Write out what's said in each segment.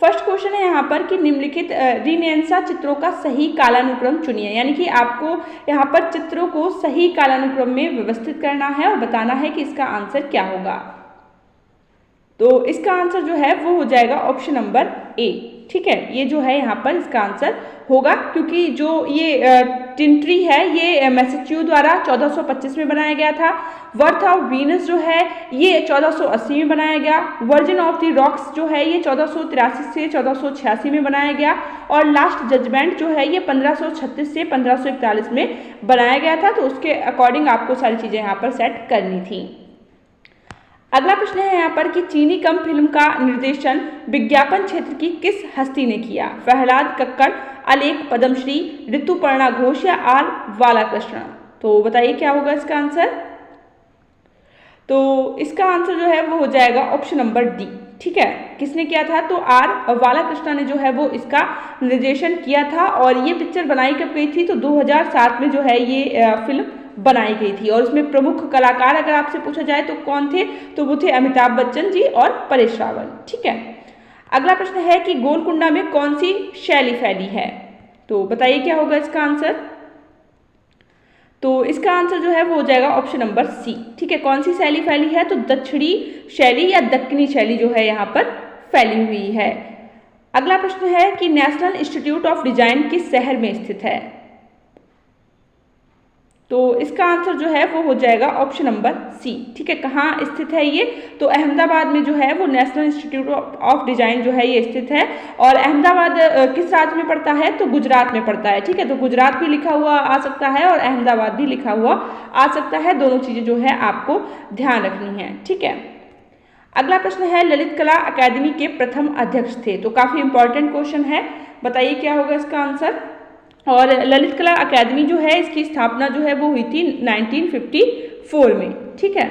First question है यहाँ पर कि निम्नलिखित रीनेंसा चित्रों का सही कालानुक्रम चुनिए, यानी कि आपको यहाँ पर चित्रों को सही कालानुक्रम में व्यवस्थित करना है और बताना है कि इसका आंसर क्या होगा। तो इसका आंसर जो है वो हो जाएगा ऑप्शन नंबर ए। ठीक है, ये जो है यहाँ पर इसका आंसर होगा, क्योंकि जो ये टिन ट्री है ये मैसेच्यू द्वारा 1425 में बनाया गया था। वर्थ ऑफ वीनस जो है ये 1480 में बनाया गया। वर्जिन ऑफ द रॉक्स जो है ये 1483 से 1486 में बनाया गया। और लास्ट जजमेंट जो है ये 1536 से 1541 में बनाया गया था। तो उसके अकॉर्डिंग आपको सारी चीज़ें यहाँ पर सेट करनी थी। अगला प्रश्न है यहाँ पर कि चीनी कम फिल्म का निर्देशन विज्ञापन क्षेत्र की किस हस्ती ने किया? प्रहलाद कक्कड़, अलेख पद्मश्री, ऋतुपर्णा घोष या आर बालाकृष्ण। तो बताइए क्या होगा इसका आंसर। तो इसका आंसर जो है वो हो जाएगा ऑप्शन नंबर डी। ठीक है, किसने किया था? तो आर बालाकृष्ण ने जो है वो इसका निर्देशन किया था। और ये पिक्चर बनाई कब गई थी? तो 2007 में जो है ये फिल्म बनाई गई थी। और उसमें प्रमुख कलाकार अगर आपसे पूछा जाए तो कौन थे? तो वो थे अमिताभ बच्चन जी और परेश रावल। ठीक है, अगला प्रश्न है कि गोलकुंडा में कौन सी शैली फैली है? तो बताइए क्या होगा इसका आंसर। तो इसका आंसर जो है वो हो जाएगा ऑप्शन नंबर सी। ठीक है, कौन सी शैली फैली है? तो दक्षिणी शैली या दक्कनी शैली जो है यहाँ पर फैली हुई है। अगला प्रश्न है कि नेशनल इंस्टीट्यूट ऑफ डिजाइन किस शहर में स्थित है? तो इसका आंसर जो है वो हो जाएगा ऑप्शन नंबर सी। ठीक है, कहाँ स्थित है ये? तो अहमदाबाद में जो है वो नेशनल इंस्टीट्यूट ऑफ डिजाइन जो है ये स्थित है। और अहमदाबाद किस राज्य में पड़ता है? तो गुजरात में पड़ता है। ठीक है, तो गुजरात भी लिखा हुआ आ सकता है और अहमदाबाद भी लिखा हुआ आ सकता है। दोनों चीज़ें जो है आपको ध्यान रखनी है। ठीक है, अगला प्रश्न है ललित कला अकादमी के प्रथम अध्यक्ष थे। तो काफ़ी इंपॉर्टेंट क्वेश्चन है, बताइए क्या होगा इसका आंसर। और ललित कला अकादमी जो है इसकी स्थापना जो है वो हुई थी 1954 में। ठीक है,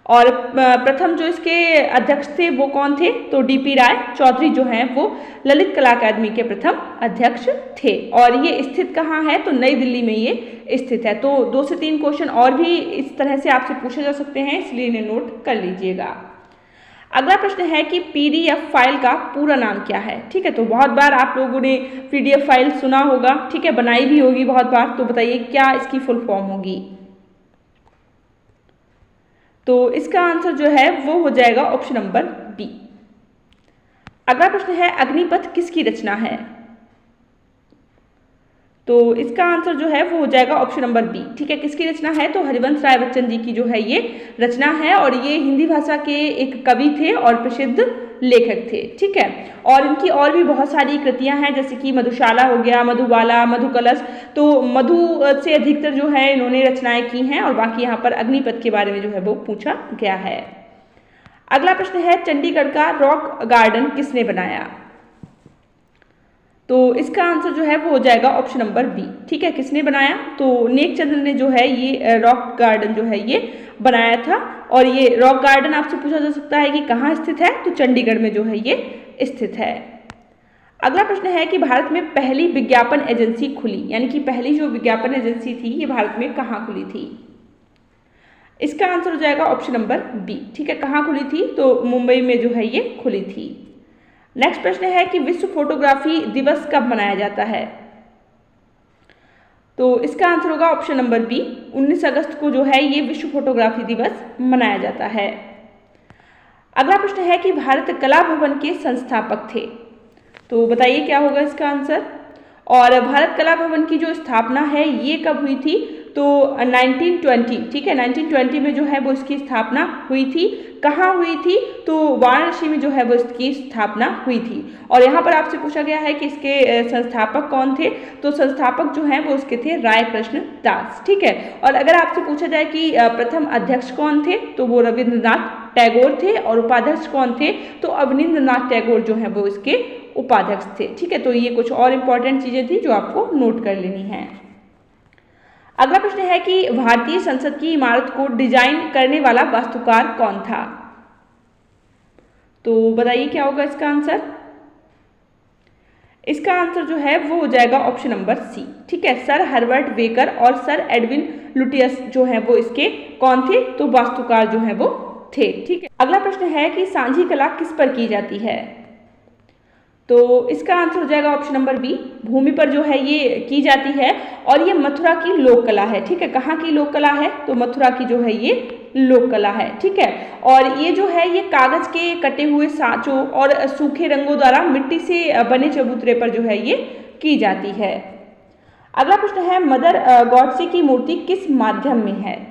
और प्रथम जो इसके अध्यक्ष थे वो कौन थे? तो डीपी राय चौधरी जो हैं वो ललित कला अकादमी के प्रथम अध्यक्ष थे। और ये स्थित कहाँ है? तो नई दिल्ली में ये स्थित है। तो 2 से 3 क्वेश्चन और भी इस तरह से आपसे पूछे जा सकते हैं, इसलिए इन्हें नोट कर लीजिएगा। अगला प्रश्न है कि पीडीएफ फाइल का पूरा नाम क्या है? ठीक है, तो बहुत बार आप लोगों ने पीडीएफ फाइल सुना होगा, ठीक है, बनाई भी होगी बहुत बार। तो बताइए क्या इसकी फुल फॉर्म होगी। तो इसका आंसर जो है वो हो जाएगा ऑप्शन नंबर बी। अगला प्रश्न है अग्निपथ किसकी रचना है? तो इसका आंसर जो है वो हो जाएगा ऑप्शन नंबर बी। ठीक है, किसकी रचना है? तो हरिवंश राय बच्चन जी की जो है ये रचना है। और ये हिंदी भाषा के एक कवि थे और प्रसिद्ध लेखक थे। ठीक है, और इनकी और भी बहुत सारी कृतियां हैं, जैसे कि मधुशाला हो गया, मधुबाला, मधुकलश। तो मधु से अधिकतर जो है इन्होंने रचनाएं की हैं। और बाकी यहाँ पर अग्निपथ के बारे में जो है वो पूछा गया है। अगला प्रश्न है चंडीगढ़ का रॉक गार्डन किसने बनाया? तो इसका आंसर जो है वो हो जाएगा ऑप्शन नंबर बी। ठीक है, किसने बनाया? तो नेक चंद्र ने जो है ये रॉक गार्डन जो है ये बनाया था। और ये रॉक गार्डन आपसे पूछा जा सकता है कि कहाँ स्थित है? तो चंडीगढ़ में जो है ये स्थित है। अगला प्रश्न है कि भारत में पहली विज्ञापन एजेंसी खुली, यानी कि पहली जो विज्ञापन एजेंसी थी ये भारत में कहाँ खुली थी? इसका आंसर हो जाएगा ऑप्शन नंबर बी। ठीक है, कहाँ खुली थी? तो मुंबई में जो है ये खुली थी। नेक्स्ट प्रश्न है कि विश्व फोटोग्राफी दिवस कब मनाया जाता है? तो इसका आंसर होगा ऑप्शन नंबर बी। 19 अगस्त को जो है ये विश्व फोटोग्राफी दिवस मनाया जाता है। अगला प्रश्न है कि भारत कला भवन के संस्थापक थे। तो बताइए क्या होगा इसका आंसर। और भारत कला भवन की जो स्थापना है ये कब हुई थी? तो 1920। ठीक है, 1920 में जो है वो इसकी स्थापना हुई थी। कहाँ हुई थी? तो वाराणसी में जो है वो इसकी स्थापना हुई थी। और यहाँ पर आपसे पूछा गया है कि इसके संस्थापक कौन थे? तो संस्थापक जो हैं वो इसके थे राय कृष्ण दास। ठीक है, और अगर आपसे पूछा जाए कि प्रथम अध्यक्ष कौन थे? तो वो रविंद्रनाथ टैगोर थे। और उपाध्यक्ष कौन थे? तो अवनींद्रनाथ टैगोर जो है वो इसके उपाध्यक्ष थे। ठीक है, तो ये कुछ और इंपॉर्टेंट चीजें थी जो आपको नोट कर लेनी है। अगला प्रश्न है कि भारतीय संसद की इमारत को डिजाइन करने वाला वास्तुकार कौन था? तो बताइए क्या होगा इसका आंसर। इसका आंसर जो है वो हो जाएगा ऑप्शन नंबर सी। ठीक है, सर हर्बर्ट बेकर और सर एडविन लुटियस जो है वो इसके कौन थे? तो वास्तुकार जो है वो थे। ठीक है, अगला प्रश्न है कि सांझी कला किस पर की जाती है? तो इसका आंसर हो जाएगा ऑप्शन नंबर बी, भूमि पर जो है ये की जाती है और ये मथुरा की लोक कला है। ठीक है, कहाँ की लोक कला है? तो मथुरा की जो है ये लोक कला है। ठीक है, और ये जो है ये कागज के कटे हुए सांचों और सूखे रंगों द्वारा मिट्टी से बने चबूतरे पर जो है ये की जाती है। अगला प्रश्न है, मदर गॉडसे की मूर्ति किस माध्यम में है?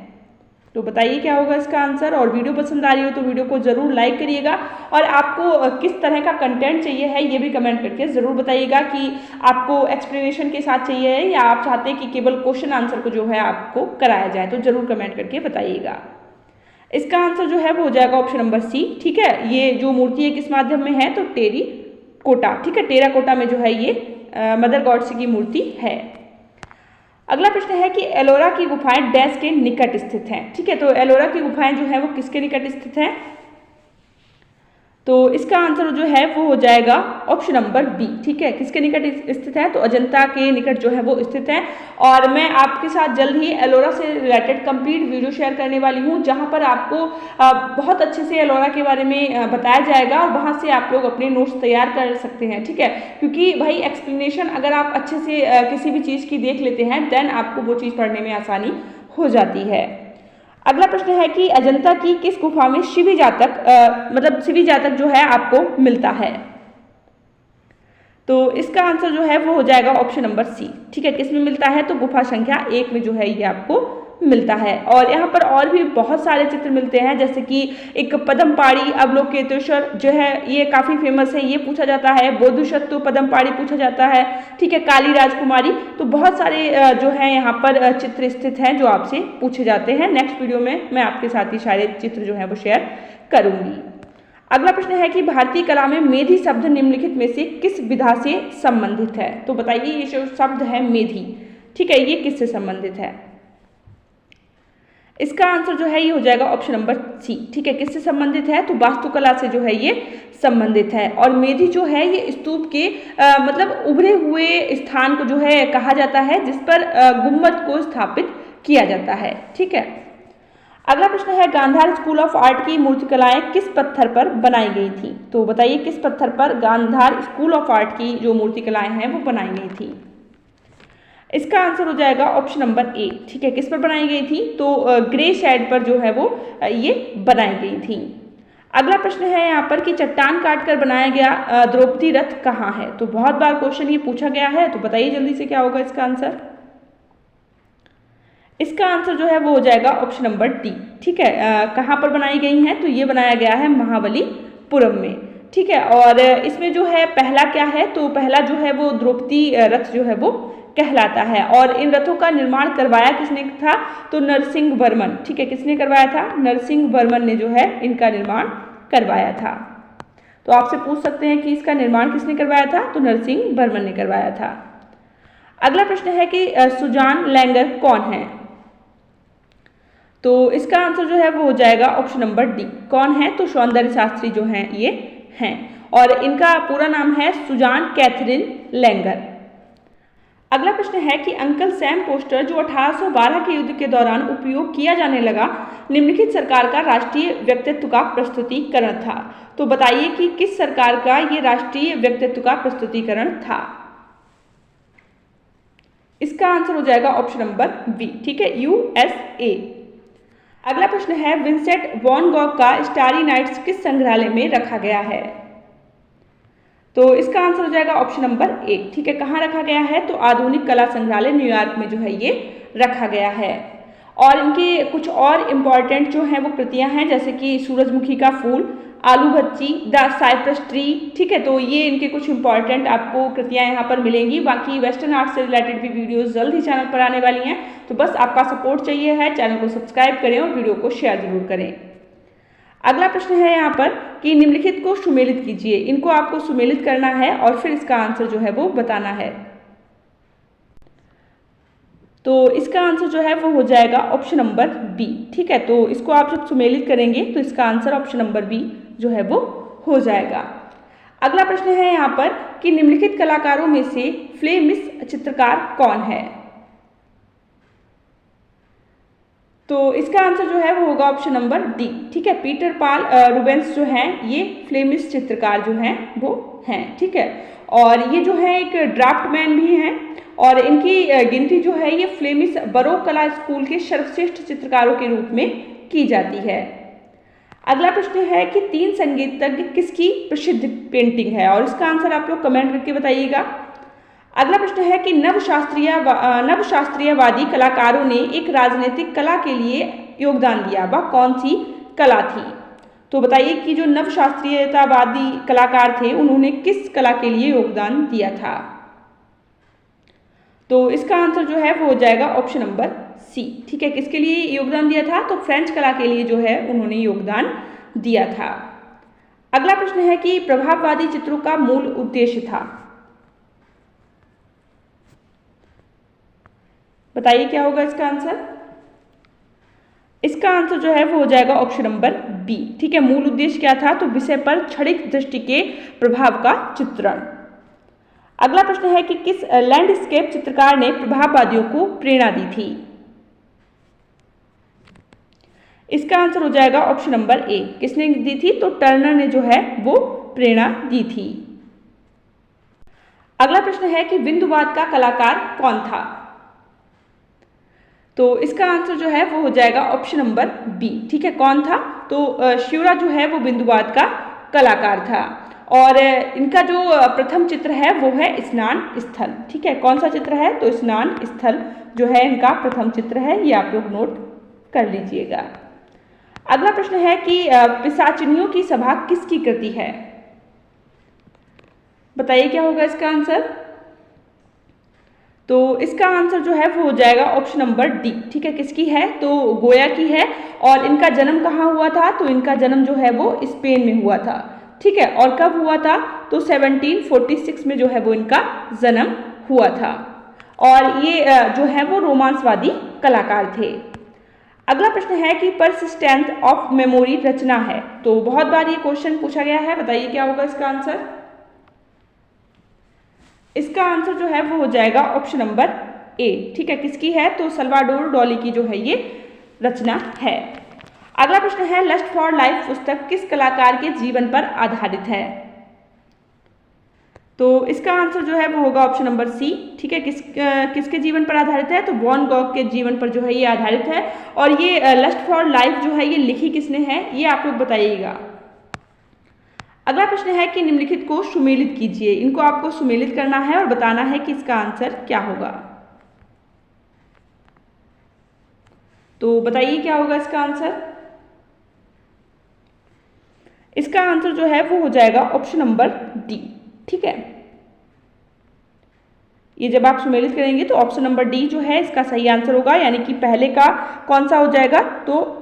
तो बताइए क्या होगा इसका आंसर। और वीडियो पसंद आ रही हो तो वीडियो को जरूर लाइक करिएगा और आपको किस तरह का कंटेंट चाहिए है ये भी कमेंट करके जरूर बताइएगा कि आपको एक्सप्लेनेशन के साथ चाहिए है या आप चाहते हैं कि केवल क्वेश्चन आंसर को जो है आपको कराया जाए, तो जरूर कमेंट करके बताइएगा। इसका आंसर जो है वो हो जाएगा ऑप्शन नंबर सी। ठीक है, ये जो मूर्ति है किस माध्यम में है? तो टेरी कोटा। ठीक है, टेराकोटा में जो है ये मदर गॉडसे की मूर्ति है। अगला प्रश्न है कि एलोरा की गुफाएं डैश के निकट स्थित हैं। ठीक है, तो एलोरा की गुफाएं जो है वो किसके निकट स्थित हैं? तो इसका आंसर जो है वो हो जाएगा ऑप्शन नंबर बी। ठीक है, किसके निकट स्थित है? तो अजंता के निकट जो है वो स्थित है। और मैं आपके साथ जल्द ही एलोरा से रिलेटेड कंप्लीट वीडियो शेयर करने वाली हूँ, जहाँ पर आपको बहुत अच्छे से एलोरा के बारे में बताया जाएगा और वहाँ से आप लोग अपने नोट्स तैयार कर सकते हैं। ठीक है, क्योंकि भाई एक्सप्लेनेशन अगर आप अच्छे से किसी भी चीज़ की देख लेते हैं देन आपको वो चीज़ पढ़ने में आसानी हो जाती है। अगला प्रश्न है कि अजंता की किस गुफा में शिवी जातक मतलब शिवी जातक जो है आपको मिलता है? तो इसका आंसर जो है वो हो जाएगा ऑप्शन नंबर सी। ठीक है, किस में मिलता है? तो गुफा संख्या 1 में जो है ये आपको मिलता है। और यहाँ पर और भी बहुत सारे चित्र मिलते हैं, जैसे कि एक पद्मपाड़ी अवलोकेतेश्वर जो है ये काफ़ी फेमस है, ये पूछा जाता है। बोधुशत्तु पद्मपाड़ी पूछा जाता है। ठीक है, काली राजकुमारी, तो बहुत सारे जो है यहाँ पर चित्र स्थित हैं जो आपसे पूछे जाते हैं। नेक्स्ट वीडियो में मैं आपके साथ ही सारे चित्र जो है वो शेयर करूंगी। अगला प्रश्न है कि भारतीय कला में मेधी शब्द निम्नलिखित में से किस विधा से संबंधित है? तो बताइए ये जो शब्द है मेधी, ठीक है, ये किससे संबंधित है? इसका आंसर जो है ये हो जाएगा ऑप्शन नंबर सी। ठीक है, किससे संबंधित है? तो वास्तुकला से जो है ये संबंधित है। और मेधी जो है ये स्तूप के मतलब उभरे हुए स्थान को जो है कहा जाता है जिस पर गुम्बद को स्थापित किया जाता है। ठीक है, अगला प्रश्न है, गांधार स्कूल ऑफ आर्ट की मूर्तिकलाएं किस पत्थर पर बनाई गई थी? तो बताइए किस पत्थर पर गांधार स्कूल ऑफ आर्ट की जो मूर्तिकलाएं हैं वो बनाई गई थी? इसका आंसर हो जाएगा ऑप्शन नंबर ए। ठीक है, किस पर बनाई गई थी? तो ग्रे शेड पर जो है वो ये बनाई गई थी। अगला प्रश्न है यहाँ पर कि चट्टान काटकर बनाया गया द्रौपदी रथ कहाँ है? तो बहुत बार क्वेश्चन ये पूछा गया है, तो बताइए जल्दी से क्या होगा इसका आंसर। इसका आंसर जो है वो हो जाएगा ऑप्शन नंबर डी। ठीक है, कहाँ पर बनाई गई हैं? तो ये बनाया गया है महाबलीपुरम में। ठीक है, और इसमें जो है पहला क्या है? तो पहला जो है वो द्रौपदी रथ जो है वो कहलाता है। और इन रथों का निर्माण करवाया किसने था? तो नरसिंह वर्मन। ठीक है, किसने करवाया था? नरसिंह वर्मन ने जो है इनका निर्माण करवाया था। तो आपसे पूछ सकते हैं कि इसका निर्माण किसने करवाया था? तो नरसिंह वर्मन ने करवाया था। अगला प्रश्न है कि सुजान लैंगर कौन है? तो इसका आंसर जो है वो हो जाएगा ऑप्शन नंबर डी। कौन है? तो सौंदर्य शास्त्री जो हैं ये हैं, और इनका पूरा नाम है सुजान कैथरीन लैंगर। अगला प्रश्न है कि अंकल सैम पोस्टर जो 1812 के युद्ध के दौरान उपयोग किया जाने लगा निम्नलिखित सरकार का राष्ट्रीय व्यक्तित्व का प्रस्तुतिकरण था। तो बताइए कि किस सरकार का ये राष्ट्रीय व्यक्तित्व का प्रस्तुतिकरण था? इसका आंसर हो जाएगा ऑप्शन नंबर बी। ठीक है, USA। अगला प्रश्न है, विंसेंट वॉन गॉग का स्टारी नाइट्स किस संग्रहालय में रखा गया है? तो इसका आंसर हो जाएगा ऑप्शन नंबर ए। ठीक है, कहाँ रखा गया है? तो आधुनिक कला संग्रहालय न्यूयॉर्क में जो है ये रखा गया है। और इनके कुछ और इम्पॉर्टेंट जो हैं वो कृतियां हैं, जैसे कि सूरजमुखी का फूल, आलू बच्ची, द साइप्रस ट्री। ठीक है, तो ये इनके कुछ इंपॉर्टेंट आपको कृतियां यहाँ पर मिलेंगी। बाकी वेस्टर्न आर्ट से रिलेटेड भी वीडियोस जल्द ही चैनल पर आने वाली हैं, तो बस आपका सपोर्ट चाहिए है। चैनल को सब्सक्राइब करें और वीडियो को शेयर जरूर करें। अगला प्रश्न है यहाँ पर कि निम्नलिखित को सुमेलित कीजिए। इनको आपको सुमेलित करना है और फिर इसका आंसर जो है वो बताना है। तो इसका आंसर जो है वो हो जाएगा ऑप्शन नंबर बी। ठीक है, तो इसको आप जब सुमेलित करेंगे तो इसका आंसर ऑप्शन नंबर बी जो है वो हो जाएगा। अगला प्रश्न है यहाँ पर कि निम्नलिखित कलाकारों में से फ्लेमिश चित्रकार कौन है? तो इसका आंसर जो है वो होगा ऑप्शन नंबर डी। ठीक है, पीटर पाल रूबेंस जो हैं ये फ्लेमिश चित्रकार जो हैं वो हैं, ठीक है। और ये जो है एक ड्राफ्टमैन भी हैं और इनकी गिनती जो है ये फ्लेमिश बरोक कला स्कूल के सर्वश्रेष्ठ चित्रकारों के रूप में की जाती है। अगला प्रश्न है कि 3 संगीतज्ञ किसकी प्रसिद्ध पेंटिंग है, और इसका आंसर आप लोग कमेंट करके बताइएगा। अगला प्रश्न है कि नवशास्त्रीयवादी कलाकारों ने एक राजनीतिक कला के लिए योगदान दिया, वह कौन सी कला थी। तो बताइए कि जो नवशास्त्रीयतावादी कलाकार थे उन्होंने किस कला के लिए योगदान दिया था। तो इसका आंसर जो है वो हो जाएगा ऑप्शन नंबर सी, ठीक है। किसके लिए योगदान दिया था, तो फ्रेंच कला के लिए जो है उन्होंने योगदान दिया था। अगला प्रश्न है कि प्रभाववादी चित्रों का मूल उद्देश्य था, बताइए क्या होगा इसका आंसर। इसका आंसर जो है वो हो जाएगा ऑप्शन नंबर बी, ठीक है। मूल उद्देश्य क्या था, तो विषय पर क्षणिक दृष्टि के प्रभाव का चित्रण। अगला प्रश्न है कि किस लैंडस्केप चित्रकार ने प्रभाववादियों को प्रेरणा दी थी। इसका आंसर हो जाएगा ऑप्शन नंबर ए, किसने दी थी, तो टर्नर ने जो है वो प्रेरणा दी थी। अगला प्रश्न है कि बिंदुवाद का कलाकार कौन था। तो इसका आंसर जो है वो हो जाएगा ऑप्शन नंबर बी, ठीक है। कौन था, तो शिवरा जो है वो बिंदुवाद का कलाकार था और इनका जो प्रथम चित्र है वो है स्नान स्थल, ठीक है। कौन सा चित्र है, तो स्नान स्थल जो है इनका प्रथम चित्र है, ये आप लोग नोट कर लीजिएगा। अगला प्रश्न है कि पिशाचिनियों की सभा किसकी कृति है, बताइए क्या होगा इसका आंसर। तो इसका आंसर जो है वो हो जाएगा ऑप्शन नंबर डी, ठीक है। किसकी है, तो गोया की है और इनका जन्म कहाँ हुआ था, तो इनका जन्म जो है वो स्पेन में हुआ था, ठीक है। और कब हुआ था, तो 1746 में जो है वो इनका जन्म हुआ था और ये जो है वो रोमांसवादी कलाकार थे। अगला प्रश्न है कि परसिस्टेंस ऑफ मेमोरी रचना है, तो बहुत बार ये क्वेश्चन पूछा गया है, बताइए क्या होगा इसका आंसर। इसका आंसर जो है वो हो जाएगा ऑप्शन नंबर ए, ठीक है। किसकी है, तो सल्वाडोर डाली की जो है ये रचना है। अगला प्रश्न है लस्ट फॉर लाइफ पुस्तक किस कलाकार के जीवन पर आधारित है। तो इसका आंसर जो है वो होगा ऑप्शन नंबर सी, ठीक है। किसके जीवन पर आधारित है, तो वॉन गॉग के जीवन पर जो है ये आधारित है और ये लस्ट फॉर लाइफ जो है ये लिखी किसने है, ये आप लोग बताइएगा। अगला प्रश्न है कि निम्नलिखित को सुमेलित कीजिए, इनको आपको सुमेलित करना है और बताना है कि इसका आंसर क्या होगा। तो बताइए क्या होगा इसका आंसर। इसका आंसर जो है वो हो जाएगा ऑप्शन नंबर डी, ठीक है। ये जब आप सुमेलित करेंगे तो ऑप्शन नंबर डी जो है इसका सही आंसर होगा, यानी कि पहले का कौन सा हो जाएगा, तो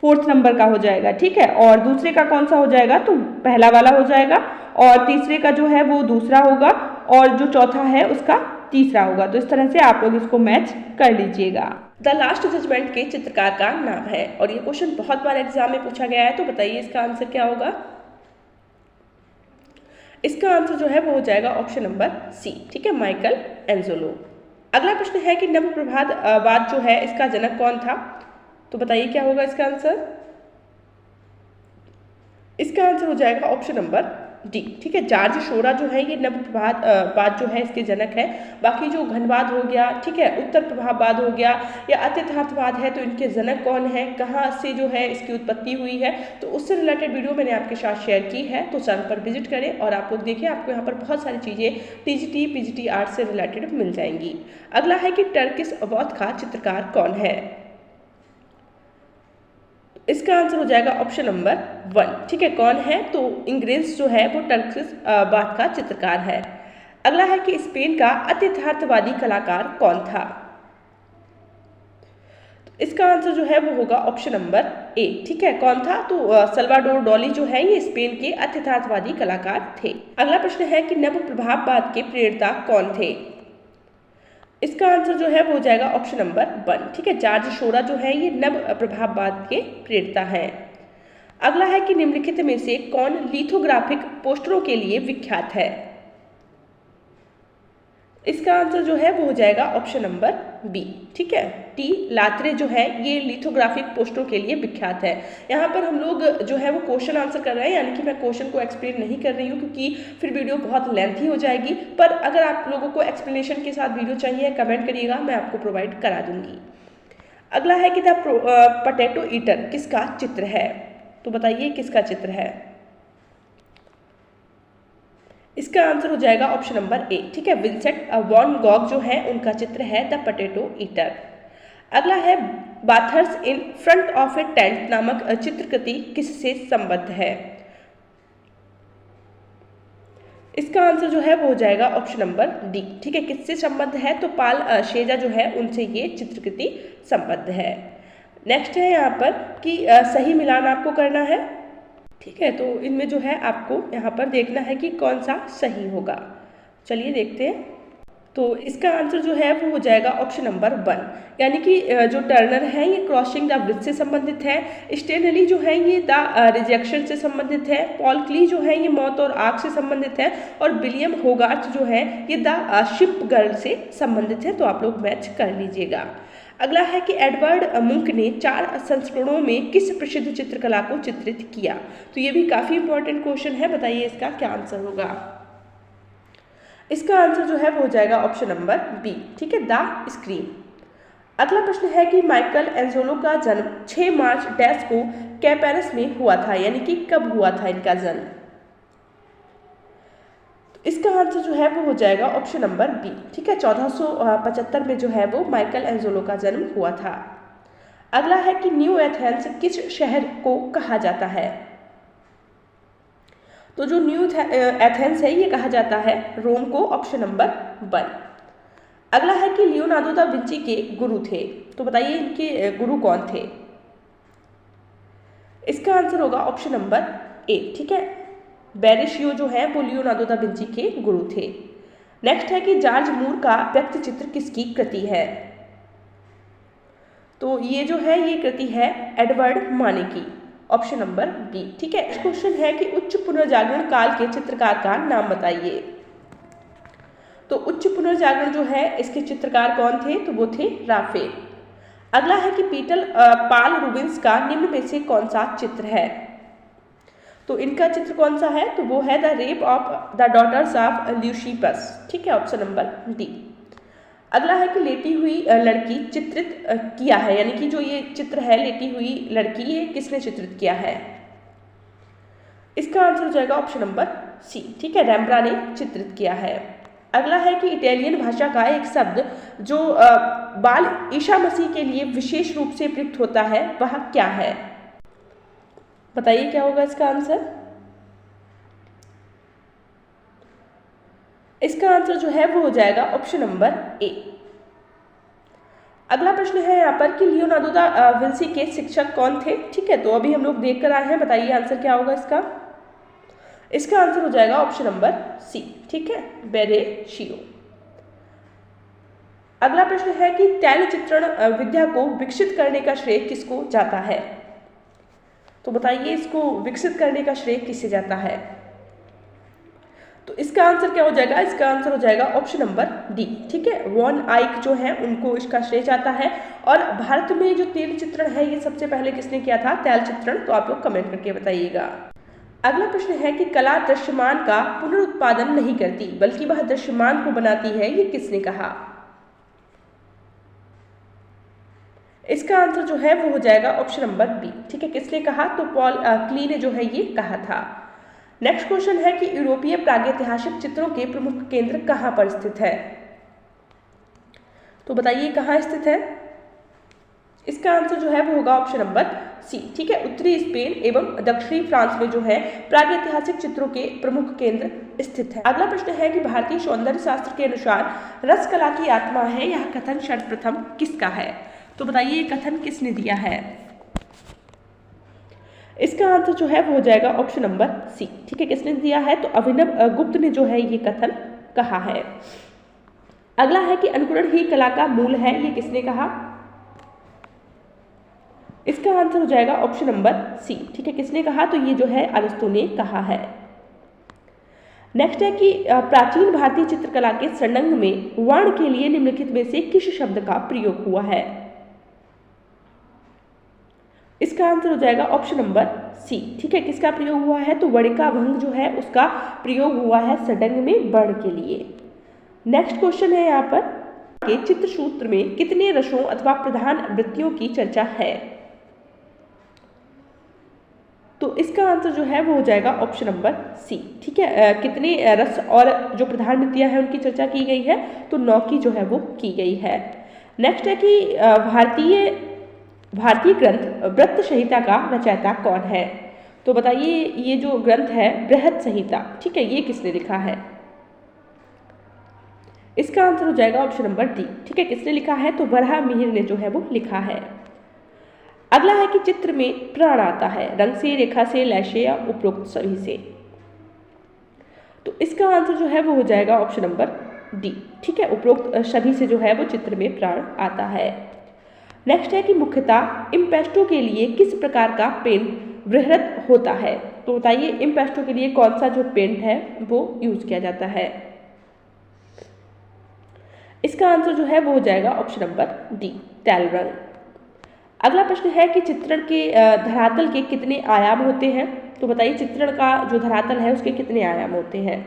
4th नंबर का हो जाएगा, ठीक है। और दूसरे का कौन सा हो जाएगा, तो पहला वाला हो जाएगा और तीसरे का जो है वो दूसरा होगा और जो चौथा है उसका तीसरा होगा। तो इस तरह से आप लोग इसको मैच कर लीजिएगा। द लास्ट जजमेंट के चित्रकार का नाम है और ये क्वेश्चन बहुत बार एग्जाम में पूछा गया है, तो बताइए इसका आंसर क्या होगा। इसका आंसर जो है वो हो जाएगा ऑप्शन नंबर सी, ठीक है, माइकल एंजेलो। अगला प्रश्न है कि नवप्रभाववाद जो है इसका जनक कौन था, तो बताइए क्या होगा इसका आंसर। इसका आंसर हो जाएगा ऑप्शन नंबर डी, ठीक है। जॉर्ज शोरा जो है ये नवप्रभाववाद जो है इसके जनक है। बाकी जो घनवाद हो गया, ठीक है, उत्तर प्रभाववाद हो गया या अतियथार्थवाद है, तो इनके जनक कौन है, कहाँ से जो है इसकी उत्पत्ति हुई है, तो उससे रिलेटेड वीडियो मैंने आपके साथ शेयर की है, तो चैनल पर विजिट करें और आप लोग देखिए, आपको यहाँ पर बहुत सारी चीज़ें टीजीटी पीजीटी आर्ट से रिलेटेड मिल जाएंगी। अगला है कि टर्किश अवॉध का चित्रकार कौन है। इसका आंसर हो जाएगा ऑप्शन नंबर 1, ठीक है। कौन है, तो इंग्रेज जो है वो टर्किश अवॉध का चित्रकार है। अगला है कि स्पेन का अतियथार्थवादी कलाकार कौन था। तो इसका आंसर जो है वो होगा ऑप्शन नंबर ए, ठीक है। कौन था, तो सल्वाडोर डाली जो है ये स्पेन के अतियथार्थवादी कलाकार थे। अगला प्रश्न है कि नव प्रभाववाद के प्रेरता कौन थे। इसका आंसर जो है वो हो जाएगा ऑप्शन नंबर 1, ठीक है। जॉर्ज शोरा जो है ये नव प्रभाववाद के प्रेरता है। अगला है कि निम्नलिखित में से कौन लिथोग्राफिक पोस्टरों के लिए विख्यात है। इसका आंसर जो है वो हो जाएगा ऑप्शन नंबर बी। ठीक है, टी लात्रे जो है ये लिथोग्राफिक पोस्टरों के लिए विख्यात है। यहाँ पर हम लोग जो है वो क्वेश्चन आंसर कर रहे हैं, यानी कि मैं क्वेश्चन को एक्सप्लेन नहीं कर रही हूँ क्योंकि फिर वीडियो बहुत लेंथी हो जाएगी। पर अगर आप लोगों को एक्सप्लेनेशन के साथ वीडियो चाहिए कमेंट करिएगा, मैं आपको प्रोवाइड करा दूंगी। अगला है कि द पोटैटो ईटर किसका चित्र है? तो बताइए किसका चित्र है? इसका आंसर हो जाएगा ऑप्शन नंबर ए। ठीक है, विंसेंट वॉन गॉग जो है उनका चित्र है द पोटैटो ईटर। अगला है bathers in front of a tent नामक चित्रकृति किससे संबद्ध है? इसका आंसर जो है वो हो जाएगा ऑप्शन नंबर डी। ठीक है, किससे संबद्ध है? तो पाल शेजा जो है उनसे ये चित्रकृति संबद्ध है। नेक्स्ट है यहाँ पर कि सही मिलान आपको करना है। ठीक है, तो इनमें जो है आपको यहाँ पर देखना है कि कौन सा सही होगा। चलिए देखते हैं। तो इसका आंसर जो है वो हो जाएगा ऑप्शन नंबर 1, यानी कि जो टर्नर है ये क्रॉसिंग द ब्रिज से संबंधित है, स्टेनली जो है ये द रिजेक्शन से संबंधित है, पॉल क्ली जो है ये मौत और आग से संबंधित है, और विलियम होगार्थ जो है ये द शिप गर्ल से संबंधित है। तो आप लोग मैच कर लीजिएगा। अगला है कि एडवर्ड मुंक ने 4 संस्करणों में किस प्रसिद्ध चित्रकला को चित्रित किया? तो ये भी काफ़ी इंपॉर्टेंट क्वेश्चन है, बताइए इसका क्या आंसर होगा? इसका आंसर जो है वो हो जाएगा ऑप्शन नंबर बी। ठीक है, द स्क्रीम। अगला प्रश्न है कि माइकल एंजेलो का जन्म 6 मार्च डैश को कैपेरस में हुआ था, यानी कि कब हुआ था इनका जन्म? इसका आंसर जो है वो हो जाएगा ऑप्शन नंबर बी। ठीक है, 1475 में जो है वो माइकल एंजेलो का जन्म हुआ था। अगला है कि न्यू एथेंस किस शहर को कहा जाता है? तो जो न्यू एथेंस है ये कहा जाता है रोम को, ऑप्शन नंबर 1। अगला है कि लियोनार्डो दा विंची के गुरु थे, तो बताइए इनके गुरु कौन थे? इसका आंसर होगा ऑप्शन नंबर ए। ठीक है, बेरिशियो जो है वो लियोनार्डो दा विंची के गुरु थे। नेक्स्ट है कि जॉर्ज मूर का व्यक्ति चित्र किसकी कृति है? तो ये जो है ये कृति है एडवर्ड माने की, ऑप्शन नंबर बी। ठीक है, क्वेश्चन है कि उच्च पुनर्जागरण काल के चित्रकार का नाम बताइए। तो उच्च पुनर्जागरण जो है इसके चित्रकार कौन थे? तो वो थे राफेल। अगला है कि पीटर पाल रूबिन्स का निम्न में से कौन सा चित्र है? तो इनका चित्र कौन सा है? तो वो है the rape of the daughters of Leucippus. ठीक है, ऑप्शन नंबर डी। अगला है कि लेटी हुई लड़की चित्रित किया है, यानी कि जो ये चित्र है लेटी हुई लड़की ये किसने चित्रित किया है? इसका आंसर हो जाएगा ऑप्शन नंबर सी। ठीक है, रेम्ब्रांड ने चित्रित किया है। अगला है कि इटालियन भाषा का एक शब्द जो बाल ईसा मसीह के लिए विशेष रूप से प्रयुक्त होता है वह क्या है? बताइए क्या होगा इसका आंसर? इसका आंसर जो है वो हो जाएगा ऑप्शन नंबर ए। अगला प्रश्न है यहाँ पर कि लियोनार्डो दा विंची के शिक्षक कौन थे? ठीक है, तो अभी हम लोग देख कर आए हैं, बताइए आंसर क्या होगा इसका? इसका आंसर हो जाएगा ऑप्शन नंबर सी। ठीक है, बेरेशियो। अगला प्रश्न है कि तैल चित्रण विद्या को विकसित करने का श्रेय किसको जाता है? तो बताइए इसको विकसित करने का श्रेय किससे जाता है? तो इसका आंसर क्या हो जाएगा? इसका आंसर हो जाएगा ऑप्शन नंबर डी। ठीक है, वॉन आइक जो है उनको इसका श्रेय जाता है। और भारत में जो तैल चित्रण है ये सबसे पहले किसने किया था? तैल चित्रण। तो आप लोग कमेंट करके बताइएगा। अगला प्रश्न है कि कला दृश्यमान का पुनरुत्पादन नहीं करती बल्कि वह दृश्यमान को बनाती है, ये किसने कहा? इसका आंसर जो है वो हो जाएगा ऑप्शन नंबर बी। ठीक है, किसने कहा? तो पॉल क्ली ने जो है ये कहा था। नेक्स्ट क्वेश्चन है कि यूरोपीय प्रागैतिहासिक चित्रों के प्रमुख केंद्र कहाँ पर स्थित है? तो बताइए कहाँ स्थित है? इसका आंसर जो है वो होगा ऑप्शन नंबर सी। ठीक है, उत्तरी स्पेन एवं दक्षिणी फ्रांस में जो है प्रागैतिहासिक चित्रों के प्रमुख केंद्र स्थित है। अगला प्रश्न है कि भारतीय सौंदर्य शास्त्र के अनुसार रसकला की आत्मा है, यह कथन सर्वप्रथम किसका है? तो बताइए ये कथन किसने दिया है? इसका आंसर जो है वो हो जाएगा ऑप्शन नंबर सी। ठीक है, किसने दिया है? तो अभिनव गुप्त ने जो है ये कथन कहा है। अगला है कि अनुकरण ही कला का मूल है, ये किसने कहा? इसका आंसर हो जाएगा ऑप्शन नंबर सी। ठीक है, किसने कहा? तो ये जो है अरिस्टो ने कहा है। नेक्स्ट है कि प्राचीन भारतीय चित्रकला के षडंग में वर्ण के लिए निम्नलिखित में से किस शब्द का प्रयोग हुआ है? इसका आंसर हो जाएगा ऑप्शन नंबर सी। ठीक है, किसका प्रयोग हुआ है? तो वर्णिका भंग जो है उसका प्रयोग हुआ है षडंग में वर्ण के लिए। नेक्स्ट क्वेश्चन है यहाँ पर के चित्रसूत्र में कितने रसों अथवा प्रधान वृत्तियों की चर्चा है? तो इसका आंसर जो है वो हो जाएगा ऑप्शन नंबर सी। ठीक है, कितने रस और जो प्रधान वृत्तियां हैं उनकी चर्चा की गई है? तो 9 की जो है वो की गई है। नेक्स्ट है कि भारतीय ग्रंथ वृत्त संहिता का रचयिता कौन है? तो बताइए, ये जो ग्रंथ है बृहद संहिता, ठीक है, ये किसने लिखा है? इसका आंसर हो जाएगा ऑप्शन नंबर डी। ठीक है, किसने लिखा है? तो वराहमिहिर ने जो है वो लिखा है। अगला है कि चित्र में प्राण आता है रंग से, रेखा से, लय से या उपरोक्त सभी से। तो इसका आंसर जो है वो हो जाएगा ऑप्शन नंबर डी। ठीक है, उपरोक्त सभी से जो है वो चित्र में प्राण आता है। नेक्स्ट है कि मुख्यतः इम्पेस्टो के लिए किस प्रकार का पेंट वृहत होता है? तो बताइए, इम्पेस्टो के लिए कौन सा जो पेंट है वो यूज किया जाता है? इसका आंसर जो है वो हो जाएगा ऑप्शन नंबर डी, तैल रंग। अगला प्रश्न है कि चित्रण के धरातल के कितने आयाम होते हैं? तो बताइए, चित्रण का जो धरातल है उसके कितने आयाम होते हैं?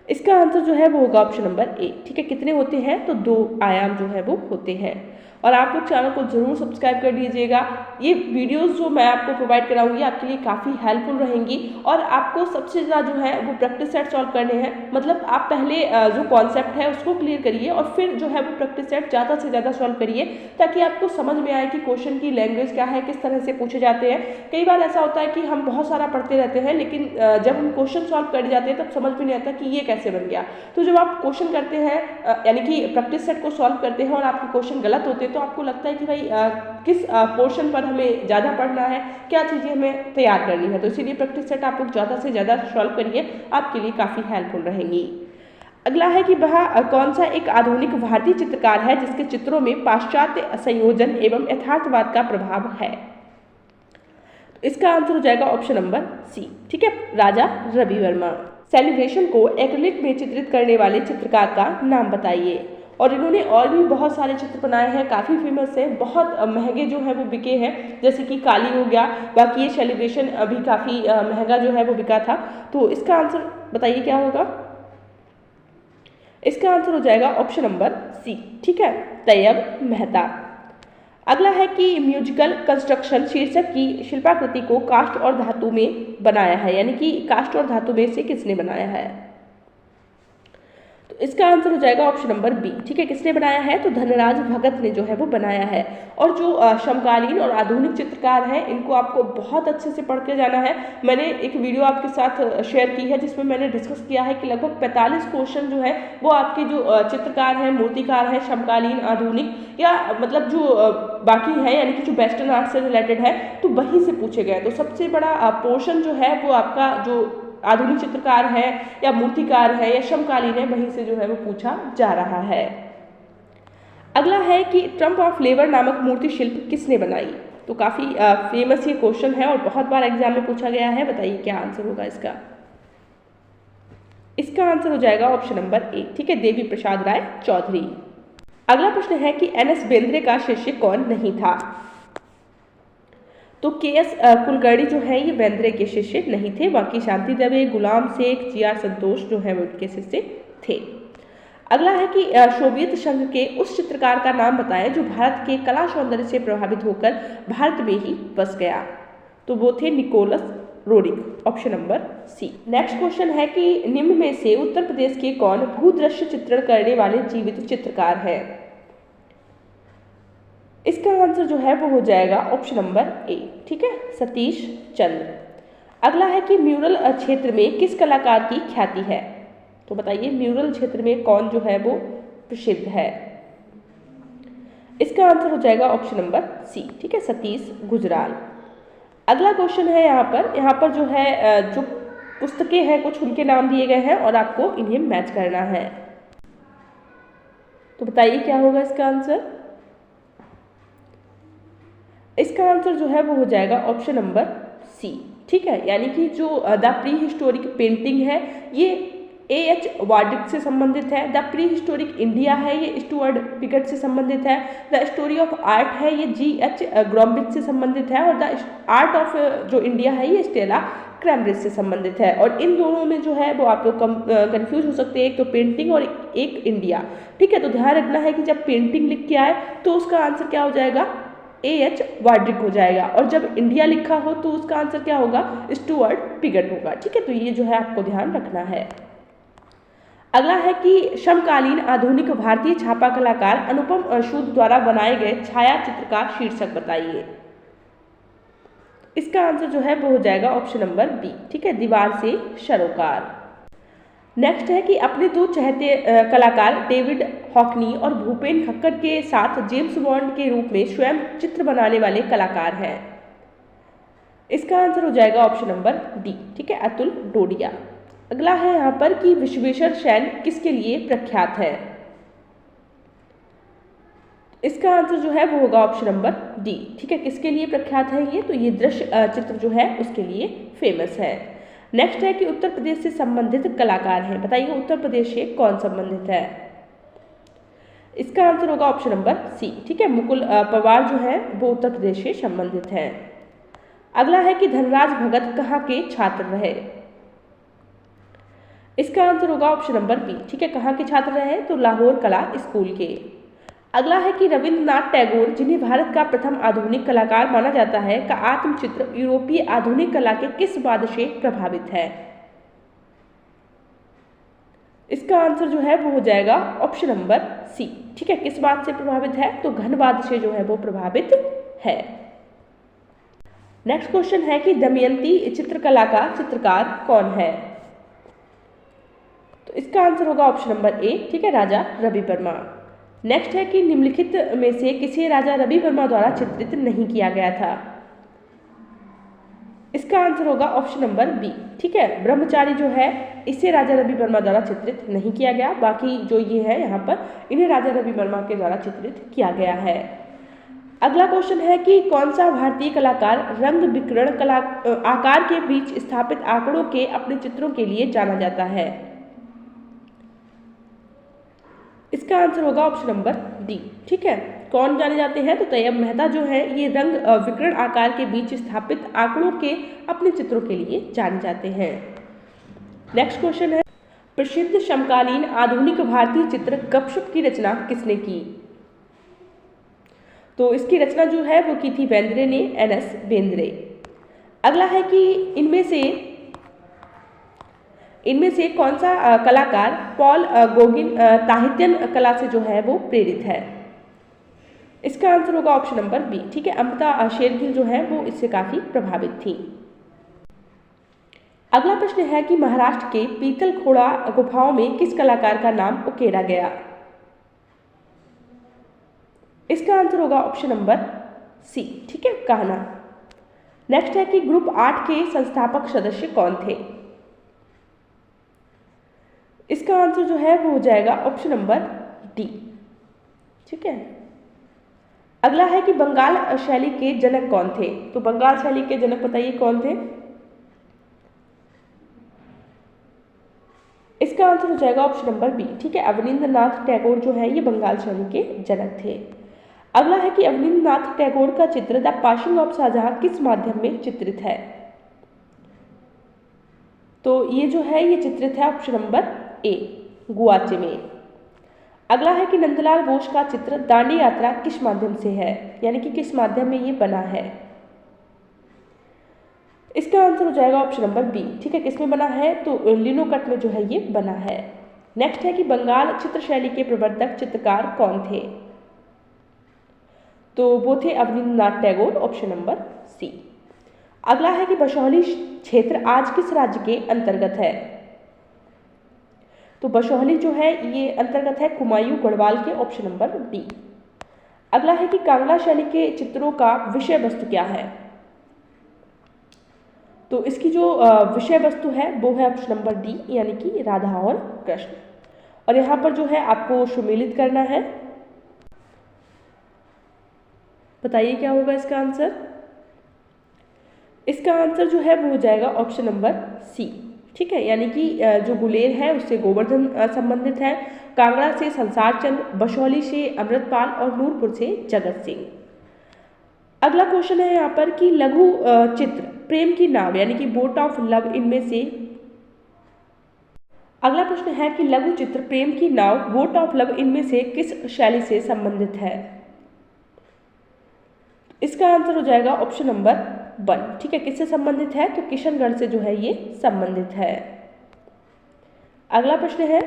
इसका आंसर जो है वो होगा ऑप्शन नंबर ए। ठीक है, कितने होते हैं? तो 2 आयाम जो है वो होते हैं। और आप लोग चैनल को जरूर सब्सक्राइब कर लीजिएगा। ये वीडियोस जो मैं आपको प्रोवाइड कराऊंगी आपके लिए काफ़ी हेल्पफुल रहेंगी। और आपको सबसे ज़्यादा जो है वो प्रैक्टिस सेट सॉल्व करने हैं। मतलब आप पहले जो कॉन्सेप्ट है उसको क्लियर करिए और फिर जो है वो प्रैक्टिस सेट ज़्यादा से ज़्यादा सॉल्व करिए, ताकि आपको समझ में आए कि क्वेश्चन की लैंग्वेज क्या है, किस तरह से पूछे जाते हैं। कई बार ऐसा होता है कि हम बहुत सारा पढ़ते रहते हैं, लेकिन जब हम क्वेश्चन सॉल्व कर जाते हैं तब समझ में नहीं आता कि ये कैसे बन गया। तो जब आप क्वेश्चन करते हैं, यानी कि प्रैक्टिस सेट को सॉल्व करते हैं और आपके क्वेश्चन गलत होते हैं, तो आपको लगता है कि भाई किस पोर्शन पर हमें ज़्यादा पढ़ना है, क्या चीज़ें हमें तैयार करनी है। तो इसीलिए प्रैक्टिस सेट आप लोग ज़्यादा से ज़्यादा सॉल्व करिए, आपके लिए काफ़ी हेल्पफुल रहेंगी। अगला है कि वह कौन सा एक आधुनिक भारतीय चित्रकार है जिसके चित्रों में पाश्चात्य संयोजन एवं यथार्थवाद का प्रभाव है? तो इसका आंसर हो जाएगा ऑप्शन नंबर सी। ठीक है, राजा रवि वर्मा। सेलिब्रेशन को एक्रिलिक में चित्रित करने वाले चित्रकार का नाम बताइए। और इन्होंने और भी बहुत सारे चित्र बनाए हैं, काफ़ी फेमस है, बहुत महंगे जो है वो बिके हैं, जैसे कि काली हो गया। बाकी ये सेलिब्रेशन अभी काफ़ी महंगा जो है वो बिका था। तो इसका आंसर बताइए क्या होगा? इसका आंसर हो जाएगा ऑप्शन नंबर सी। ठीक है, तैयब मेहता। अगला है कि म्यूजिकल कंस्ट्रक्शन शीर्षक की शिल्पाकृति को काष्ठ और धातु में बनाया है, यानी कि काष्ठ और धातु में से किसने बनाया है? तो इसका आंसर हो जाएगा ऑप्शन नंबर बी। ठीक है, किसने बनाया है? तो धनराज भगत ने जो है वो बनाया है। और जो समकालीन और आधुनिक चित्रकार हैं, इनको आपको बहुत अच्छे से पढ़ के जाना है। मैंने एक वीडियो आपके साथ शेयर की है जिसमें मैंने डिस्कस किया है कि लगभग 45 क्वेश्चन जो है वो आपके जो चित्रकार हैं, मूर्तिकार हैं, समकालीन, आधुनिक या मतलब जो बाकी है, यानी कि जो वेस्टर्न आर्ट से रिलेटेड है, तो वहीं से पूछे गए। तो सबसे बड़ा पोर्शन जो है वो आपका जो आधुनिक चित्रकार है या मूर्तिकार है या समकालीन है, वहीं से जो है वो पूछा जा रहा है। अगला है कि ट्रम्प ऑफ लेबर नामक मूर्ति शिल्प किसने बनाई? तो काफ़ी फेमस ये क्वेश्चन है और बहुत बार एग्जाम में पूछा गया है। बताइए क्या आंसर होगा इसका? इसका आंसर हो जाएगा ऑप्शन नंबर ए। ठीक है, देवी प्रसाद राय चौधरी। अगला प्रश्न है कि एन.एस. बेंद्रे का शिष्य कौन नहीं था? तो के.एस. कुलकर्णी जो है ये बेंद्रे के शिष्य नहीं थे। बाकी शांति दवे, गुलाम शेख, जी.आर. संतोष जो है वो उनके शिष्य थे। अगला है कि सोवियत संघ के उस चित्रकार का नाम बताएं जो भारत के कला सौंदर्य से प्रभावित होकर भारत में ही बस गया। तो वो थे निकोलस रोडिक, option number C. Next question है कि निम्न में से उत्तर प्रदेश के कौन भूदृश्य चित्रण करने वाले जीवित चित्रकार हैं? इसका आंसर जो है वो हो जाएगा ऑप्शन नंबर ए। ठीक है, सतीश चंद्र। अगला है कि म्यूरल क्षेत्र में किस कलाकार की ख्याति है? तो बताइए, म्यूरल क्षेत्र में कौन जो है वो प्रसिद्ध है? इसका आंसर हो जाएगा ऑप्शन नंबर सी। ठीक है, सतीश गुजराल। अगला क्वेश्चन है यहाँ पर जो है जो पुस्तकें हैं कुछ उनके नाम दिए गए हैं और आपको इन्हें मैच करना है। तो बताइए क्या होगा इसका आंसर? इसका आंसर जो है वो हो जाएगा ऑप्शन नंबर सी। ठीक है, यानी कि जो द प्री हिस्टोरिक पेंटिंग है ये A.H. वार्डिक से संबंधित है। द प्री हिस्टोरिक इंडिया है ये स्टुअर्ट पिगट से संबंधित है। द स्टोरी ऑफ आर्ट है ये G.H. ग्रोम्बिच से संबंधित है। और द आर्ट ऑफ जो इंडिया है ये स्टेला क्रैमब्रिज से संबंधित है। और इन दोनों में जो है वो आप लोग कंफ्यूज हो सकते हैं, एक तो पेंटिंग और एक इंडिया। ठीक है, तो ध्यान रखना है कि जब पेंटिंग लिख के आए तो उसका आंसर क्या हो जाएगा, A.H. वार्डिक हो जाएगा, और जब इंडिया लिखा हो तो उसका आंसर क्या होगा, स्टुअर्ट पिगट होगा। ठीक है, तो ये जो है आपको ध्यान रखना है। अगला है कि समकालीन आधुनिक भारतीय छापा कलाकार अनुपम सूद द्वारा बनाए गए छायाचित्र का शीर्षक बताइए। इसका आंसर जो है वो हो जाएगा ऑप्शन नंबर बी। ठीक है, दीवार से सरोकार। नेक्स्ट है कि अपने दो चहेते कलाकार डेविड हॉकनी और भूपेन खक्कर के साथ जेम्स बॉन्ड के रूप में स्वयं चित्र बनाने वाले कलाकार हैं। इसका आंसर हो जाएगा ऑप्शन नंबर डी। ठीक है, अतुल डोडिया। अगला है यहाँ पर कि विश्वेश्वर सेन किसके लिए प्रख्यात है। इसका आंसर जो है वो होगा ऑप्शन नंबर डी। ठीक है, किसके लिए प्रख्यात है ये, तो ये दृश्य चित्र जो है उसके लिए फेमस है। नेक्स्ट है कि उत्तर प्रदेश से संबंधित कलाकार हैं, बताइए उत्तर प्रदेश से कौन संबंधित है। इसका आंसर होगा ऑप्शन नंबर सी। ठीक है, मुकुल पवार जो है वो उत्तर प्रदेश से संबंधित है। अगला है कि धनराज भगत कहाँ के छात्र रहे। इसका आंसर होगा ऑप्शन नंबर बी। ठीक है, कहाँ के छात्र रहे, तो लाहौर कला स्कूल के। अगला है कि रविंद्रनाथ टैगोर, जिन्हें भारत का प्रथम आधुनिक कलाकार माना जाता है, का आत्मचित्र यूरोपीय आधुनिक कला के किस वाद से प्रभावित है। इसका आंसर जो है वो हो जाएगा ऑप्शन नंबर सी। ठीक है, किस बात से प्रभावित है, तो घनवाद से जो है वो प्रभावित है। नेक्स्ट क्वेश्चन है कि दमयंती चित्रकला का चित्रकार कौन है। तो इसका आंसर होगा ऑप्शन नंबर ए। ठीक है, राजा रवि वर्मा। नेक्स्ट है कि निम्नलिखित में से किसे राजा रवि वर्मा द्वारा चित्रित नहीं किया गया था। इसका आंसर होगा ऑप्शन नंबर बी। ठीक है, ब्रह्मचारी जो है इसे राजा रवि वर्मा द्वारा चित्रित नहीं किया गया, बाकी जो ये है यहाँ पर इन्हें राजा रवि वर्मा के द्वारा चित्रित किया गया है। अगला क्वेश्चन है कि कौन सा भारतीय कलाकार रंग विकिरण कला आकार के बीच स्थापित आंकड़ों के अपने चित्रों के लिए जाना जाता है। इसका आंसर होगा ऑप्शन नंबर डी। ठीक है, कौन जाने जाते हैं, तो तैयब मेहता जो है ये रंग विकिरण आकार के बीच स्थापित आंकड़ों के अपने चित्रों के लिए जाने जाते हैं। नेक्स्ट क्वेश्चन है प्रसिद्ध समकालीन आधुनिक भारतीय चित्र गपशप की रचना किसने की। तो इसकी रचना जो है वो की थी बेंद्रे ने, NS बेंद्रे। अगला है कि इनमें से कौन सा कलाकार पॉल गोगिन ताहित्यन कला से जो है वो प्रेरित है। इसका आंसर होगा ऑप्शन नंबर बी। ठीक है, अमृता शेरगिल जो है वो इससे काफी प्रभावित थी। अगला प्रश्न है कि महाराष्ट्र के पीतलखोड़ा गुफाओं में किस कलाकार का नाम उकेरा गया। इसका आंसर होगा ऑप्शन नंबर सी। ठीक है, कान्हा। नेक्स्ट है कि ग्रुप 8 के संस्थापक सदस्य कौन थे। इसका आंसर जो है वो हो जाएगा ऑप्शन नंबर डी। ठीक है, अगला है कि बंगाल शैली के जनक कौन थे। तो बंगाल शैली के जनक बताइए कौन थे। इसका आंसर हो जाएगा ऑप्शन नंबर बी। ठीक है, अवनींद्रनाथ टैगोर जो है ये बंगाल शैली के जनक थे। अगला है कि अवनींद्रनाथ टैगोर का चित्र द पासिंग ऑफ शाहजहां किस माध्यम में चित्रित है। तो ये जो है ये चित्रित है ऑप्शन नंबर ए, गुआचे में। अगला है कि नंदलाल बोस का चित्र दांडी यात्रा किस माध्यम से है, यानी कि किस माध्यम में ये बना है। इसका आंसर हो जाएगा ऑप्शन नंबर बी। ठीक है, किसमें बना है, तो लिनोकट में जो है ये बना है। नेक्स्ट है कि बंगाल चित्र शैली के प्रवर्तक चित्रकार कौन थे। तो वो थे Abanindranath Tagore, option number C. अगला है कि बसौली क्षेत्र आज किस राज्य के अंतर्गत है। तो बसौली जो है ये अंतर्गत है कुमायूं गढ़वाल के, ऑप्शन नंबर डी। अगला है कि कांगड़ा शैली के चित्रों का विषय वस्तु क्या है। तो इसकी जो विषय वस्तु है वो है ऑप्शन नंबर डी, यानी कि राधा और कृष्ण। और यहाँ पर जो है आपको सुमेलित करना है। बताइए क्या होगा इसका आंसर। इसका आंसर जो है वो हो जाएगा ऑप्शन नंबर सी। ठीक है, यानी कि जो गुलेर है उससे गोवर्धन संबंधित है, कांगड़ा से संसार चंद, बशौली से अमृतपाल और नूरपुर से जगत सिंह। अगला क्वेश्चन है यहाँ पर कि लघु चित्र प्रेम की नाव यानी कि बोट ऑफ लव इनमें से, अगला प्रश्न है कि लघु चित्र प्रेम की नाव बोट ऑफ लव इनमें से किस शैली से संबंधित है। इसका आंसर हो जाएगा ऑप्शन नंबर 1। ठीक है, किससे संबंधित है तो किशनगढ़ से जो है ये संबंधित है। अगला प्रश्न है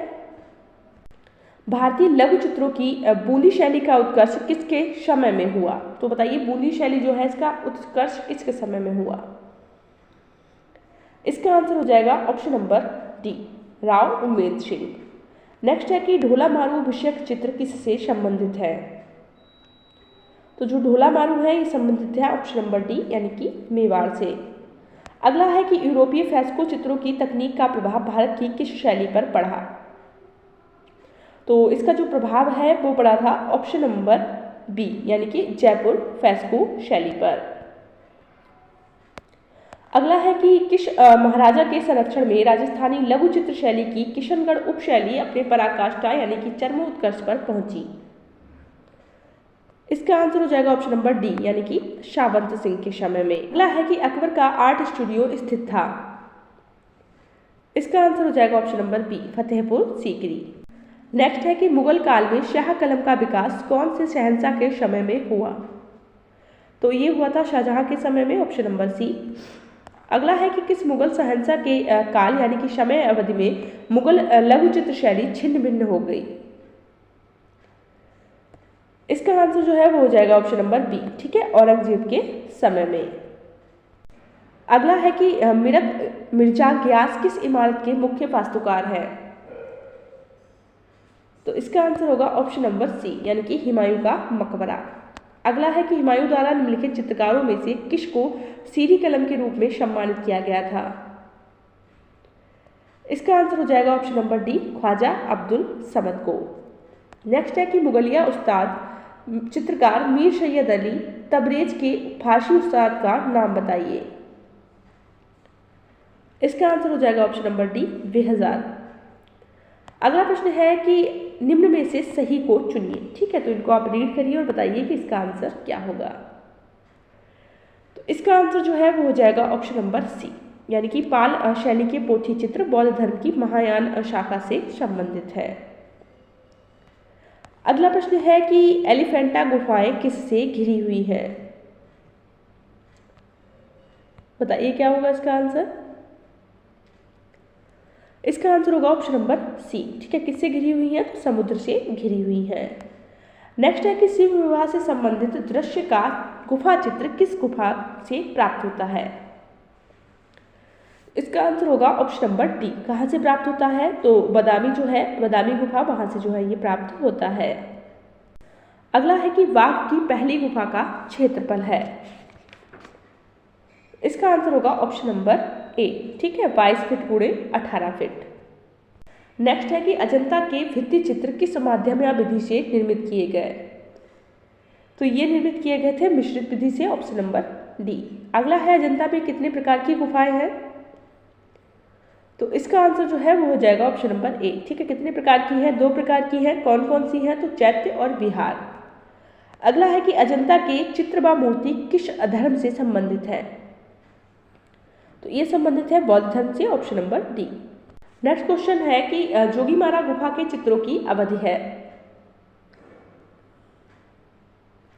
भारतीय लघु चित्रों की बूंदी शैली का उत्कर्ष किसके समय में हुआ। तो बताइए बूंदी शैली जो है इसका उत्कर्ष किसके समय में हुआ। इसका आंसर हो जाएगा option number D, Rao Umed Singh. Next है कि ढोला मारू विषयक चित्र किससे संबंधित है। तो जो ढोला मारू है ये संबंधित है ऑप्शन नंबर डी यानी कि मेवाड़ से। अगला है कि यूरोपीय फ्रेस्को चित्रों की तकनीक का प्रभाव भारत की किस शैली पर पड़ा। तो इसका जो प्रभाव है वो पड़ा था ऑप्शन नंबर बी यानी कि जयपुर फ्रेस्को शैली पर। अगला है कि किस महाराजा के संरक्षण में राजस्थानी लघु चित्र शैली की किशनगढ़ उपशैली अपने पराकाष्ठा यानी कि चरमोत्कर्ष पर पहुंची। इसका आंसर हो जाएगा ऑप्शन नंबर डी यानी कि शावंत सिंह के समय में। अगला है कि अकबर का आर्ट स्टूडियो स्थित था। इसका आंसर हो जाएगा option number B, Fatehpur Sikri. Next है कि मुगल काल में शाह कलम का विकास कौन से शहंशाह के समय में हुआ। तो ये हुआ था शाहजहां के समय में, ऑप्शन नंबर सी। अगला है कि किस मुगल शहंशाह के काल यानी कि समय अवधि में मुगल लघु चित्र शैली छिन्न भिन्न हो गई। इसका आंसर जो है वो हो जाएगा ऑप्शन नंबर बी। ठीक है, औरंगजेब के समय में। अगला है कि मिर्जा ग्यास किस इमारत के मुख्य वास्तुकार हैं। तो इसका आंसर होगा ऑप्शन नंबर सी यानी कि हुमायूं का मकबरा। अगला है कि हुमायूं द्वारा निम्नलिखित चित्रकारों में से किसको सीरी कलम के रूप में सम्मानित किया गया था। इसका आंसर हो जाएगा option number D, Khwaja Abdul Samad को। नेक्स्ट है कि मुगलिया उस्ताद चित्रकार मीर सैयद अली तबरेज के फारसी उस्ताद का नाम बताइए। इसका आंसर हो जाएगा ऑप्शन नंबर डी, बेहजार। अगला प्रश्न है कि निम्न में से सही को चुनिए। ठीक है, तो इनको आप रीड करिए और बताइए कि इसका आंसर क्या होगा। तो इसका आंसर जो है वो हो जाएगा ऑप्शन नंबर सी यानी कि पाल शैली के पोथी चित्र बौद्ध धर्म की महायान शाखा से संबंधित है। अगला प्रश्न है कि एलिफेंटा गुफाएं किससे घिरी हुई है। बताइए क्या होगा इसका आंसर। इसका आंसर होगा ऑप्शन नंबर सी। ठीक है, किससे घिरी हुई है तो समुद्र से घिरी हुई है। नेक्स्ट है कि शिव विवाह से संबंधित दृश्य का गुफा चित्र किस गुफा से प्राप्त होता है। इसका आंसर होगा ऑप्शन नंबर डी, कहाँ से प्राप्त होता है तो बदामी जो है, बदामी गुफा वहां से जो है ये प्राप्त होता है। अगला है कि वाघ की पहली गुफा का क्षेत्रफल है। इसका आंसर होगा ऑप्शन नंबर ए। ठीक है, 22 फीट गुणे 18 फीट। नेक्स्ट है कि अजंता के भित्ति चित्र किस माध्यम या विधि से निर्मित किए गए। तो ये निर्मित किए गए थे मिश्रित विधि से, ऑप्शन नंबर डी। अगला है अजंता में कितने प्रकार की गुफाएं हैं। तो इसका आंसर जो है वो हो जाएगा ऑप्शन नंबर ए। ठीक है, कितने प्रकार की है, 2 प्रकार की है। कौन कौन सी है तो चैत्य और विहार। अगला है कि अजंता के चित्र व मूर्ति किस धर्म से संबंधित है। तो ये संबंधित है बौद्ध धर्म से, option number D. Next question है कि जोगीमारा गुफा के चित्रों की अवधि है।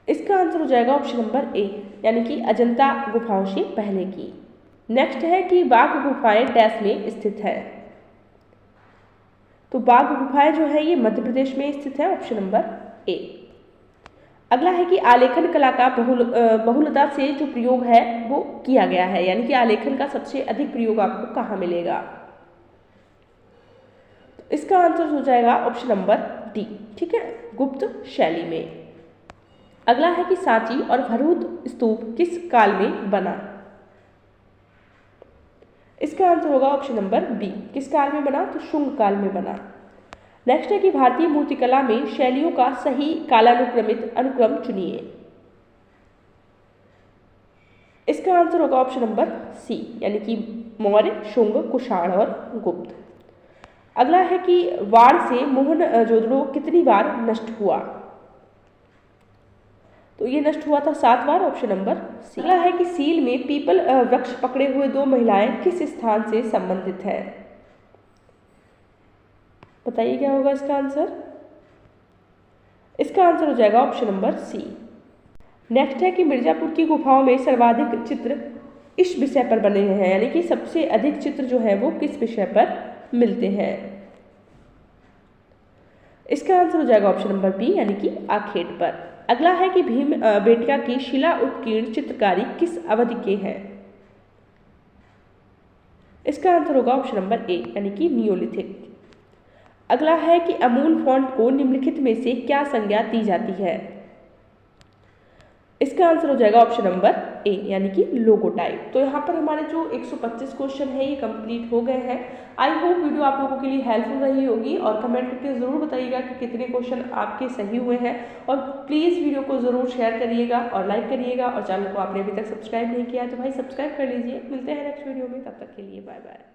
इसका आंसर हो जाएगा ऑप्शन नंबर ए यानी कि अजंता गुफाओं से पहले की। नेक्स्ट है कि बाघ गुफाएं डैश में स्थित है। तो बाघ गुफाएं जो है ये मध्य प्रदेश में स्थित है, ऑप्शन नंबर ए। अगला है कि आलेखन कला का बहुलता से जो प्रयोग है वो किया गया है, यानी कि आलेखन का सबसे अधिक प्रयोग आपको कहाँ मिलेगा। तो इसका आंसर हो जाएगा ऑप्शन नंबर डी। ठीक है, गुप्त शैली में। अगला है कि सांची और भरूच स्तूप किस काल में बना। इसका आंसर होगा ऑप्शन नंबर बी, किस काल में बना तो शुंग काल में बना। नेक्स्ट है कि भारतीय मूर्तिकला में शैलियों का सही कालानुक्रमित अनुक्रम चुनिए। इसका आंसर होगा ऑप्शन नंबर सी, यानी कि मौर्य, शुंग, कुषाण और गुप्त। अगला है कि वार से मोहनजोदड़ो कितनी बार नष्ट हुआ? तो ये नष्ट हुआ था 7 बार, ऑप्शन नंबर सी। अगला है कि सील में पीपल वृक्ष पकड़े हुए 2 महिलाएं किस स्थान से संबंधित है? बताइए क्या होगा इसका आंसर। इसका आंसर हो जाएगा ऑप्शन नंबर सी। नेक्स्ट है कि मिर्जापुर की गुफाओं में सर्वाधिक चित्र इस विषय पर बने हैं, यानी कि सबसे अधिक चित्र जो है वो किस विषय पर मिलते हैं? इसका आंसर हो जाएगा ऑप्शन नंबर बी, यानी कि आखेट पर। अगला है कि भीम बेटिका की शिला उत्कीर्ण चित्रकारी किस अवधि के हैं? इसका आंसर होगा ऑप्शन नंबर ए, यानी कि नियोलिथिक। अगला है कि अमूल फॉन्ट को निम्नलिखित में से क्या संज्ञा दी जाती है? इसका आंसर हो जाएगा ऑप्शन नंबर ए, यानी कि लोगोटाइप। तो यहाँ पर हमारे जो 125 क्वेश्चन है ये कंप्लीट हो गए हैं। आई होप वीडियो आप लोगों के लिए हेल्पफुल रही होगी और कमेंट करके ज़रूर बताइएगा कि कितने क्वेश्चन आपके सही हुए हैं। और प्लीज़ वीडियो को ज़रूर शेयर करिएगा और लाइक करिएगा, और चैनल को आपने अभी तक सब्सक्राइब नहीं किया है तो भाई सब्सक्राइब कर लीजिए। मिलते हैं नेक्स्ट वीडियो में, तब तक के लिए बाय बाय।